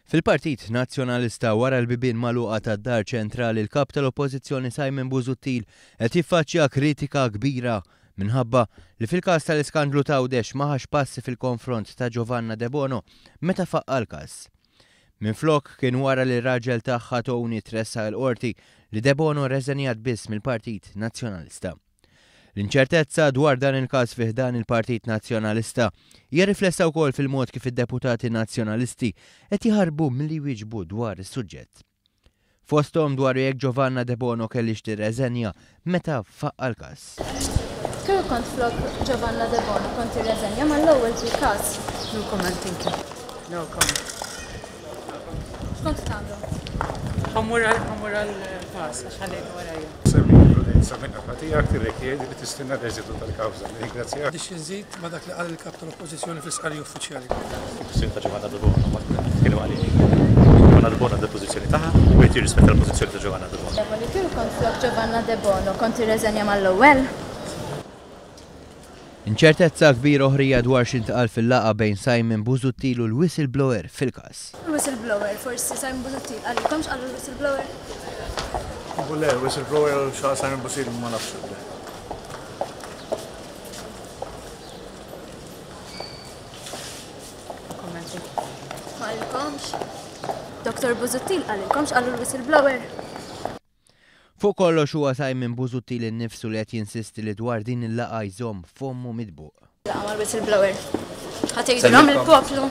Fil-Partit Nazzjonalista wara l-bibien magħluqa tad-Dar Ċentrali l-kap tal-Oppożizzjoni Simon Busuttil qed jiffaċċja kritika kbira minħabba li fil-każ tal-iskandlu ta' Għawdex ma ħax passi fil-konfront ta' Giovanna De Bono meta faqqa l-każ. Minflok kien wara li r-raġel tagħha Tony tressa l-qorti li De Bono reżenjat biss mill-Partit Nazzjonalista. L-inċertezza dwar dan il-każ fih dan il-Partit Nazzjonalista hija riflessa wkoll fil-mod kif id-deputati nazzjonalisti qed jħarbu milli jwieġbu dwar is-suġġett. Fosthom dwar jekk Giovanna De Bono kellix tirreżenja meta faqqa l-każ. Kieku kont flok Giovanna De Bono kont tirreżenja mal-ewwel fil-każ. No comment, thank you. No comment. X'kont tagħmlu? Ħammur għal-pass, għax ħalejn warajja. Prudenza minn qatija tirrikjedi li tistenna l-eżitu tal-kawża. Ringrazzjak. Biex inżid ma dak li qal il-kap tal-Oppożizzjoni fl-isqarri uffiċjali. Il-pożizzjoni ta' Giovanna De Bono ma kienu għalini. Giovanna De Bono għandha l-pożizzjoni tagħha u qed jirrispetta l-pożizzjoni ta' Giovanna De Bono. Li kieku kont flok Giovanna De Bono kont tirreżenja mal-ewwel? Inċertezza kbira oħrija dwar x'intqal fil-laqgħa bejn Simon Busuttil u l-whistleblower fil-każ. Il-whistleblower, forsi Simon Busuttil għalkomx għal il-whistleblower? Le, whistleblower xa Simon Busuttil ma nafx. Għalkomx? Dr. Busuttil għalkomx għal il-whistleblower? Fuq kollox huwa Simon Busuttil innifsu li qed jinsisti li dwar din il-laqgħa jżomm f'ommu midbuq. Laqgħa mal-whistleblower. Ħadd jgħidulhom il-poplu.